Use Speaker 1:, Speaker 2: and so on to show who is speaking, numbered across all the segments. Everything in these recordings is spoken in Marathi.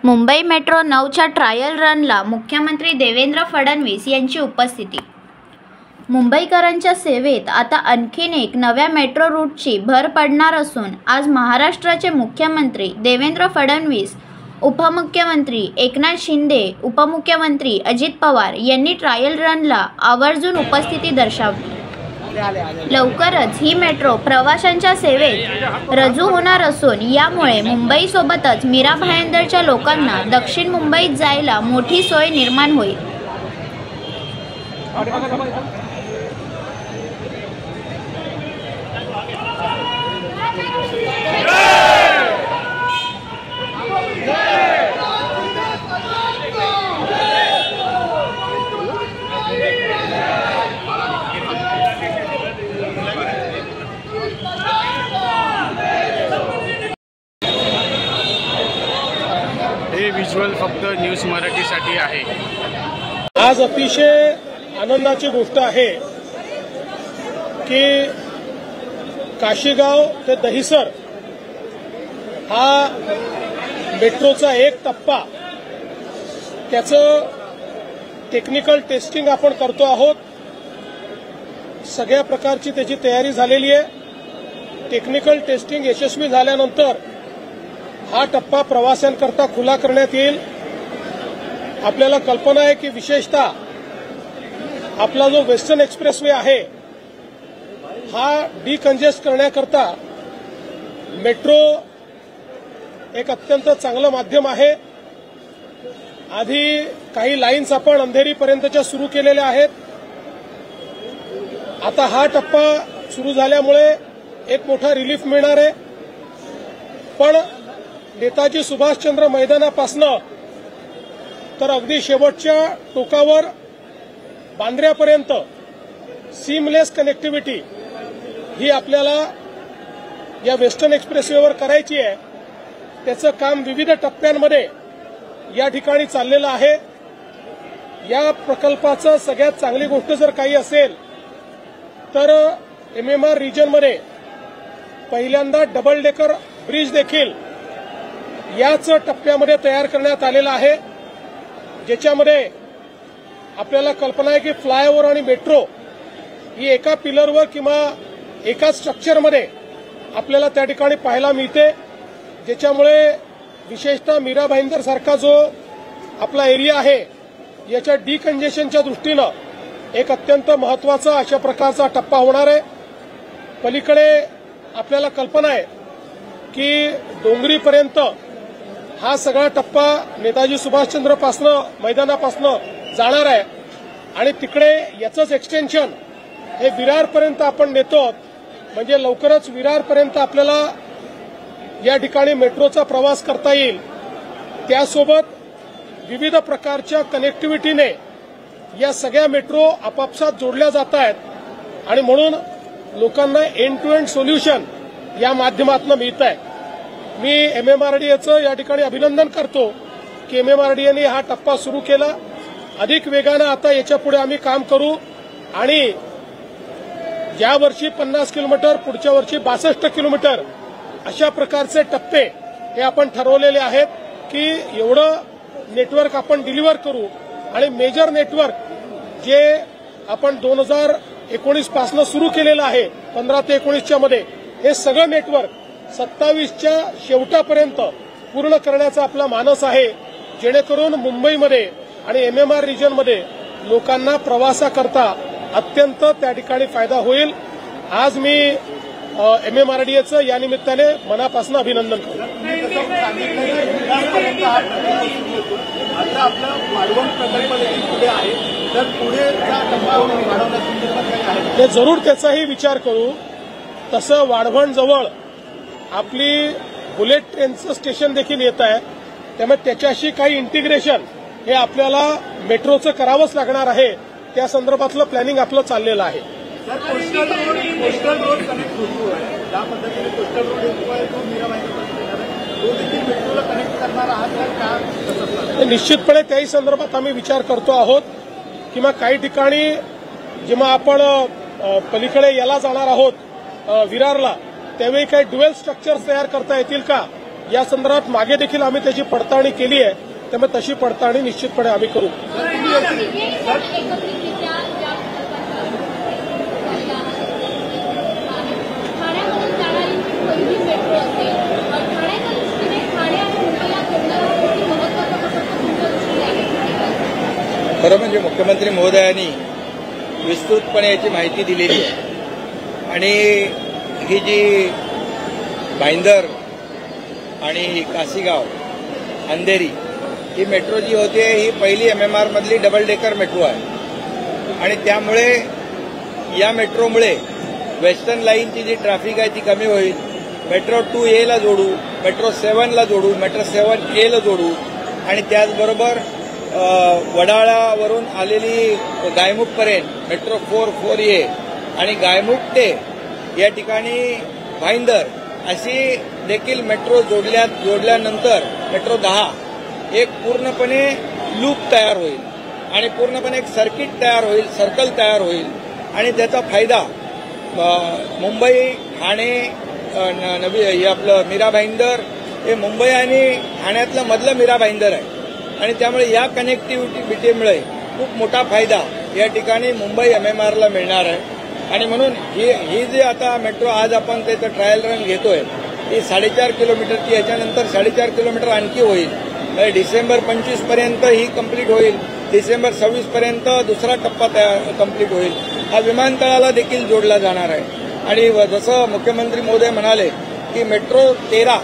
Speaker 1: मुंबई मेट्रो 9च्या ट्रायल रनला मुख्यमंत्री देवेंद्र फडणवीस यांची उपस्थिती। मुंबईकरांच्या सेवेत आता आणखीन एक नव्या मेट्रो रूटची भर पडणार असून आज महाराष्ट्राचे मुख्यमंत्री देवेंद्र फडणवीस, उपमुख्यमंत्री एकनाथ शिंदे, उपमुख्यमंत्री अजित पवार यांनी ट्रायल रनला आवर्जून उपस्थिती दर्शवली। लवकरच ही मेट्रो प्रवाशांच्या सेवेत रुजू होणार असून यामुळे मुंबईसोबतच मीरा भाईंदरच्या लोकांना दक्षिण मुंबईत जायला मोठी सोय निर्माण होईल।
Speaker 2: हे विज्युअल फक्त न्यूज मराठीसाठी आहे।
Speaker 3: आज अतिशय आनंदाची गोष्ट आहे की काशीगाव ते दहिसर हा मेट्रोचा एक टप्पा, त्याचं टेक्निकल टेस्टिंग आपण करतो आहोत। सगळ्या प्रकारची त्याची तयारी झालेली आहे। टेक्निकल टेस्टिंग यशस्वी झाल्यानंतर हा टप्पा प्रवाशांकरता खुला करण्यात येईल। आपल्याला कल्पना आहे की विशेषतः आपला जो वेस्टर्न एक्सप्रेसवे आहे हा डिकंजेस्ट करण्याकरता मेट्रो एक अत्यंत चांगलं माध्यम आहे। आधी काही लाईन्स आपण अंधेरीपर्यंतच्या सुरू केलेल्या आहेत। आता हा टप्पा सुरू झाल्यामुळे एक मोठा रिलीफ मिळणार आहे। पण नेताजी सुभाषचंद्र मैदानापासनं तर अगदी शेवटच्या टोकावर बांद्र्यापर्यंत सीमलेस कनेक्टिव्हिटी ही आपल्याला या वेस्टर्न एक्सप्रेसवेवर करायची आहे। त्याचं काम विविध टप्प्यांमध्ये या ठिकाणी चाललेलं आहे। या प्रकल्पाचं सगळ्यात चांगली गोष्ट जर काही असेल तर MMR रिजनमध्ये पहिल्यांदा डबल डेकर ब्रिज देखील याच टप्प्यामध्ये तयार करण्यात आलेला आहे, ज्याच्यामध्ये आपल्याला कल्पना आहे की फ्लायओव्हर आणि मेट्रो ही एका पिलरवर किंवा एका स्ट्रक्चरमध्ये आपल्याला त्या ठिकाणी पाहायला मिळते, ज्याच्यामुळे विशेषतः मीरा भाईंदर सारखा जो आपला एरिया आहे याच्या डिकंजेशनच्या दृष्टीनं एक अत्यंत महत्वाचा अशा प्रकारचा टप्पा होणार आहे। पलीकडे आपल्याला कल्पना आहे की डोंगरीपर्यंत हा सगळा टप्पा नेताजी सुभाषचंद्र मैदानापासनं जाणार आहे आणि तिकडे याचंच एक्सटेन्शन हे विरारपर्यंत आपण नेतो। म्हणजे लवकरच विरारपर्यंत आपल्याला या ठिकाणी मेट्रोचा प्रवास करता येईल। त्यासोबत विविध प्रकारच्या कनेक्टिव्हिटीने या सगळ्या मेट्रो आपापसात जोडल्या जात आहेत आणि म्हणून लोकांना एंड टू एंड सोल्युशन या माध्यमातून मिळत आहे। मी MMRDAचं या ठिकाणी अभिनंदन करतो की MMRDAने हा टप्पा सुरू केला। अधिक वेगानं आता याच्या पुढे आम्ही काम करू आणि या वर्षी 50 किलोमीटर, पुढच्या वर्षी 62 किलोमीटर अशा प्रकारचे टप्पे हे आपण ठरवलेले आहेत की एवढं नेटवर्क आपण डिलिव्हर करू आणि मेजर नेटवर्क जे आपण 2019 पासून सुरू केलेलं आहे 15 ते 19च्या मध्ये, हे सगळं नेटवर्क 27च्या शेवटापर्यंत पूर्ण करण्याचा आपला मानस आहे, जेणेकरून मुंबईमध्ये आणि MMR रिजनमध्ये लोकांना प्रवासाकरता अत्यंत त्या ठिकाणी फायदा होईल। आज मी MMRDAचं या निमित्ताने मनापासून अभिनंदन करतो। ते जरूर त्याचाही विचार करू। तसं वाढवणजवळ आपली बुलेट ट्रेनचं स्टेशन देखील येत आहे, त्यामुळे त्याच्याशी काही इंटिग्रेशन हे आपल्याला मेट्रोचं करावंच लागणार आहे। त्या संदर्भातलं प्लॅनिंग आपलं चाललेलं आहे। निश्चितपणे त्याही संदर्भात आम्ही विचार करतो आहोत किंवा काही ठिकाणी जेव्हा आपण पलीकडे याला जाणार आहोत विरारला, त्यावेळी काही ड्युएल स्ट्रक्चर्स तयार करता येतील का या संदर्भात मागे देखील आम्ही त्याची पडताळणी केली आहे, त्यामुळे तशी पडताळणी निश्चितपणे आम्ही करू.
Speaker 4: खरं म्हणजे मुख्यमंत्री महोदयांनी विस्तृतपणे याची माहिती दिलेली आहे आणि ही जी भाईंदर आणि काशीगाव अंधेरी ही मेट्रो जी होते ही पहिली MMR मधली डबल डेकर मेट्रो आहे आणि त्यामुळे या मेट्रोमुळे वेस्टर्न लाईनची जी ट्रॅफिक आहे ती कमी होईल. मेट्रो 2A ला जोडू, मेट्रो 7 ला जोडू, मेट्रो 7A ला जोडू आणि त्याचबरोबर वडाळावरून आलेली गायमुखपर्यंत मेट्रो 4A आणि गायमुख ते या ठिकाणी भाईंदर अशी देखील मेट्रो जोडल्यानंतर मेट्रो 10 एक पूर्णपणे लूप तयार होईल आणि पूर्णपणे एक सर्किट तयार होईल, सर्कल तयार होईल आणि त्याचा फायदा मुंबई, ठाणे, हे आपलं मीरा भाईंदर हे मुंबई आणि ठाण्यातलं मधलं मीरा भाईंदर आहे आणि त्यामुळे या कनेक्टिव्हिटीमुळे खूप मोठा फायदा या ठिकाणी मुंबई MMRला मिळणार आहे आणि म्हणून ही जी आता मेट्रो आज आपण त्याचं ट्रायल रन घेतोय ही 4.5 किलोमीटरची, याच्यानंतर 4.5 किलोमीटर आणखी होईल. डिसेंबर 25 पर्यंत ही कंप्लीट होईल. डिसेंबर 26 पर्यंत दुसरा टप्पा कंप्लीट होईल. हा विमानतळाला देखील जोडला जाणार आहे आणि जसं मुख्यमंत्री महोदय म्हणाले की मेट्रो 13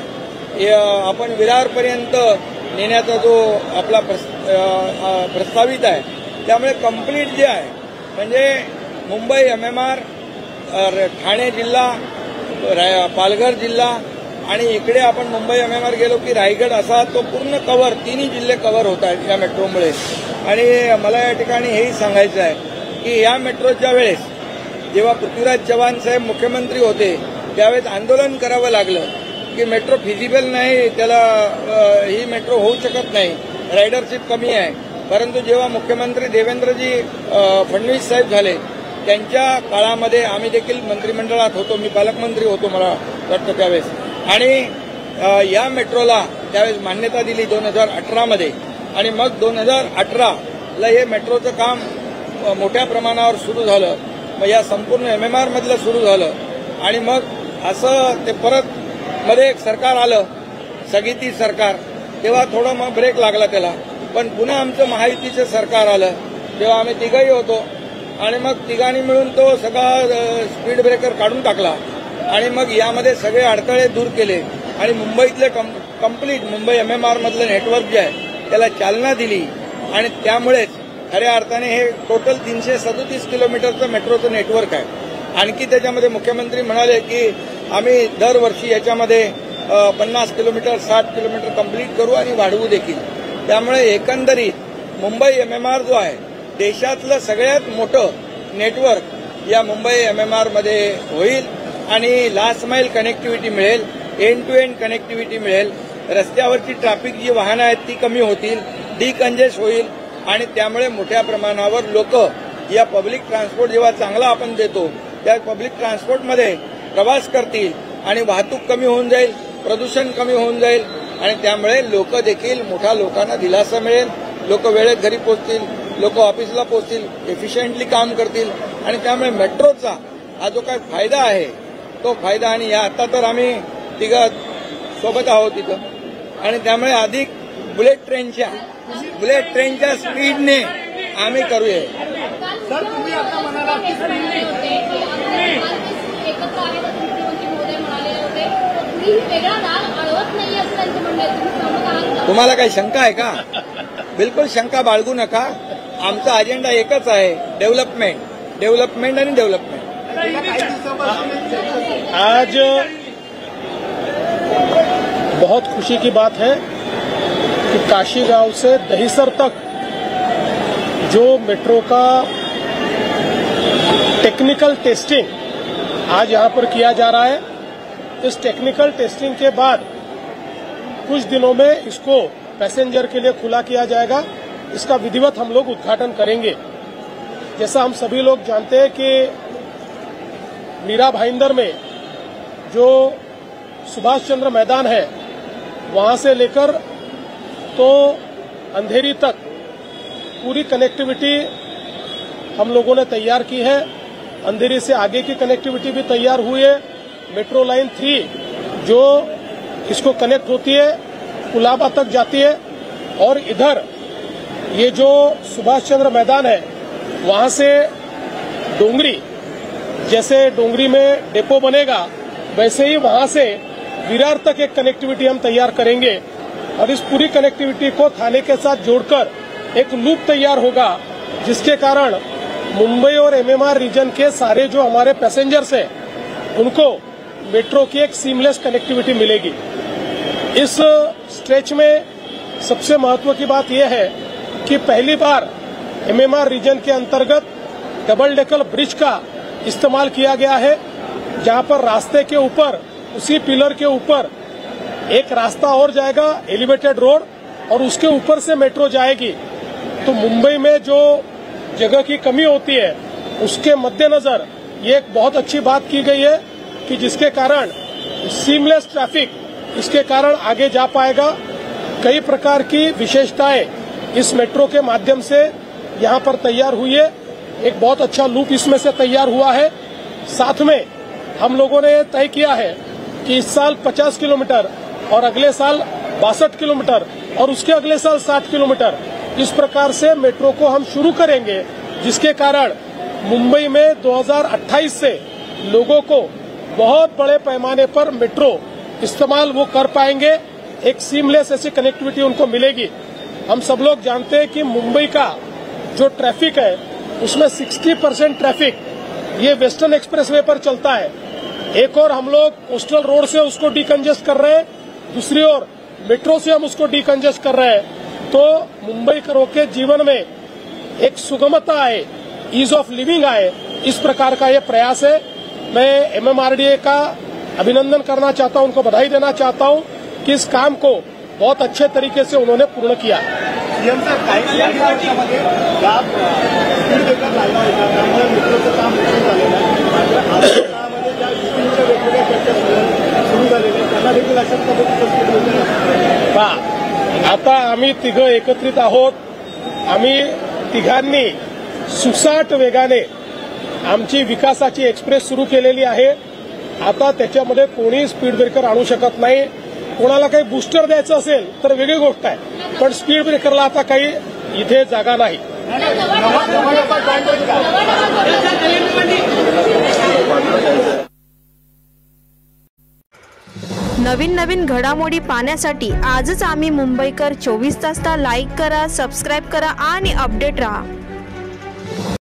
Speaker 4: आपण विरारपर्यंत नेण्याचा जो आपला प्रस्तावित आहे त्यामुळे कंप्लीट जे आहे म्हणजे मुंबई MMR, ठाणे जिल्हा, पालघर जिल्हा आणि इकडे आपण मुंबई MMR गेलो की रायगड असा तो पूर्ण कव्हर, तिन्ही जिल्हे कव्हर होत आहेत या मेट्रोमुळे. आणि मला या ठिकाणी हेही सांगायचं आहे की या मेट्रोच्या वेळेस जेव्हा पृथ्वीराज चव्हाण साहेब मुख्यमंत्री होते त्यावेळेस आंदोलन करावं लागलं की मेट्रो फिजिबल नाही, त्याला ही मेट्रो होऊ शकत नाही, रायडरशिप कमी आहे. परंतु जेव्हा मुख्यमंत्री देवेंद्रजी फडणवीस साहेब झाले त्यांच्या काळामध्ये आम्ही देखील मंत्रिमंडळात होतो, मी पालकमंत्री होतो मला वाटतं त्यावेळेस, आणि या मेट्रोला त्यावेळेस मान्यता दिली 2018 मध्ये आणि मग 2018ला हे मेट्रोचं काम मोठ्या प्रमाणावर सुरू झालं. मग या संपूर्ण MMR मधलं सुरू झालं आणि मग असं ते परत मध्ये एक सरकार आलं, स्थगिती सरकार, तेव्हा थोडं मग ब्रेक लागला त्याला. पण पुन्हा आमचं महायुतीचं सरकार आलं तेव्हा आम्ही तिघही होतो आणि मग तिघांनी मिळून तो सगळा स्पीड ब्रेकर काढून टाकला आणि मग यामध्ये सगळे अडथळे दूर केले आणि मुंबईतले कंप्लीट मुंबई MMR मधलं नेटवर्क जे आहे त्याला चालना दिली आणि त्यामुळेच खऱ्या अर्थाने हे टोटल 337 किलोमीटरचं मेट्रोचं नेटवर्क आहे. आणखी त्याच्यामध्ये मुख्यमंत्री म्हणाले की आम्ही दरवर्षी याच्यामध्ये 50 किलोमीटर 60 किलोमीटर कंप्लीट करू आणि वाढवू देखील. त्यामुळे एकंदरीत मुंबई MMR जो आहे देशातलं सगळ्यात मोठं नेटवर्क या मुंबई MMR मध्ये होईल आणि लास्ट माईल कनेक्टिव्हिटी मिळेल, एंड टू एंड कनेक्टिव्हिटी मिळेल. रस्त्यावरची ट्रॅफिक जी वाहनं आहेत ती कमी होतील, डिकंजेस्ट होईल आणि त्यामुळे मोठ्या प्रमाणावर लोक या पब्लिक ट्रान्सपोर्ट जेव्हा चांगला आपण देतो त्या पब्लिक ट्रान्सपोर्टमध्ये प्रवास करतील आणि वाहतूक कमी होऊन जाईल, प्रदूषण कमी होऊन जाईल आणि त्यामुळे लोक देखील मोठ्या लोकांना दिलासा मिळेल, लोक वेळेत घरी पोहोचतील, लोक ऑफिसला पोहोचतील, एफिशियंटली काम करतील आणि त्यामुळे मेट्रोचा हा जो काही फायदा आहे तो फायदा. आणि या आता तर आम्ही तिघं सोबत आहोत तिथं आणि त्यामुळे अधिक बुलेट ट्रेनच्या स्पीडने आम्ही करूया.
Speaker 5: सर तुम्ही आता म्हणाला
Speaker 4: तुम्हाला काही शंका आहे का? बिलकुल शंका बाळगू नका. आमचा अजेंडा एकच आहे, डेव्हलपमेंट आणि डेव्हलपमेंट.
Speaker 3: आज बहुत खुशी की बात है कि काशीगांव से दहिसर तक जो मेट्रो का टेक्निकल टेस्टिंग आज यहां पर किया जा रहा है, इस टेक्निकल टेस्टिंग के बाद कुछ दिनों में इसको पैसेंजर के लिए खुला किया जाएगा. इसका विधिवत हम लोग उद्घाटन करेंगे. जैसा हम सभी लोग जानते हैं कि मीरा भाईंदर में जो सुभाष चंद्र मैदान है वहां से लेकर तो अंधेरी तक पूरी कनेक्टिविटी हम लोगों ने तैयार की है। अंधेरी से आगे की कनेक्टिविटी भी तैयार हुई है। मेट्रो लाइन 3 जो इसको कनेक्ट होती है कुलाबा तक जाती है, और इधर ये जो सुभाष चंद्र मैदान है वहां से डोंगरी, जैसे डोंगरी में डेपो बनेगा वैसे ही वहां से विरार तक एक कनेक्टिविटी हम तैयार करेंगे, और इस पूरी कनेक्टिविटी को थाने के साथ जोड़कर एक लूप तैयार होगा, जिसके कारण मुंबई और एमएमआर रीजन के सारे जो हमारे पैसेंजर्स हैं उनको मेट्रो की एक सीमलेस कनेक्टिविटी मिलेगी। इस स्ट्रेच में सबसे महत्व की बात यह है कि पहली बार एमएमआर रीजन के अंतर्गत डबल डेकर ब्रिज का इस्तेमाल किया गया है, जहां पर रास्ते के ऊपर उसी पिलर के ऊपर एक रास्ता और जाएगा एलिवेटेड रोड, और उसके ऊपर से मेट्रो जाएगी। तो मुंबई में जो जगह की कमी होती है उसके मद्देनजर ये एक बहुत अच्छी बात की गई है कि जिसके कारण सीमलेस ट्रैफिक इसके कारण आगे जा पाएगा। कई प्रकार की विशेषताएं इस मेट्रो के माध्यम से यहाँ पर तैयार हुई है। एक बहुत अच्छा लूप इसमें से तैयार हुआ है। साथ में हम लोगों ने तय किया है कि इस साल 50 किलोमीटर और अगले साल 62 किलोमीटर और उसके अगले साल 60 किलोमीटर, इस प्रकार से मेट्रो को हम शुरू करेंगे, जिसके कारण मुंबई में 2028 से लोगों को बहुत बड़े पैमाने पर मेट्रो इस्तेमाल वो कर पाएंगे। एक सीमलेस ऐसी कनेक्टिविटी उनको मिलेगी। हम सब लोग जानते हैं कि मुंबई का जो ट्रैफिक है उसमें 60% ट्रैफिक ये वेस्टर्न एक्सप्रेसवे पर चलता है। एक और हम लोग कोस्टल रोड से उसको डीकंजेस्ट कर रहे हैं, दूसरी ओर मेट्रो से हम उसको डीकंजेस्ट कर रहे हैं। तो मुंबई करों के जीवन में एक सुगमता आए, ईज ऑफ लिविंग आए, इस प्रकार का ये प्रयास है। मैं एमएमआरडीए का अभिनंदन करना चाहता हूं, उनको बधाई देना चाहता हूं कि इस काम को बहुत अच्छे तरीके से उन्होंने पूर्ण किया।
Speaker 5: सीएम साहेब, काही वर्षामध्ये लाभ स्पीड ब्रेकर लागला होता, त्यामुळे मेट्रोचं काम सुरू झालेलं आहे। मात्र आजच्या काळामध्ये ज्या स्पीडच्या वेगवेगळ्या चर्चा सुरू झालेल्या त्यांना देखील अशाच पद्धतीचं स्पीड ब्रेकर
Speaker 3: पहा, आता आम्ही तिघं एकत्रित आहोत। आम्ही तिघांनी सुसाट वेगाने आमची विकासाची एक्सप्रेस सुरू केलेली आहे। आता त्याच्यामध्ये कोणी स्पीड ब्रेकर आणू शकत नाही। कोणाला काही बूस्टर द्यायचं असेल तर वेगळी गोष्ट आहे, पण स्पीड ब्रेकरला आता काही इथे जागा नाही।
Speaker 6: नवीन घडामोडी पाहण्यासाठी आजच आम्ही मुंबईकर 24 तासला लाईक करा, सबस्क्राईब करा आणि अपडेट रहा।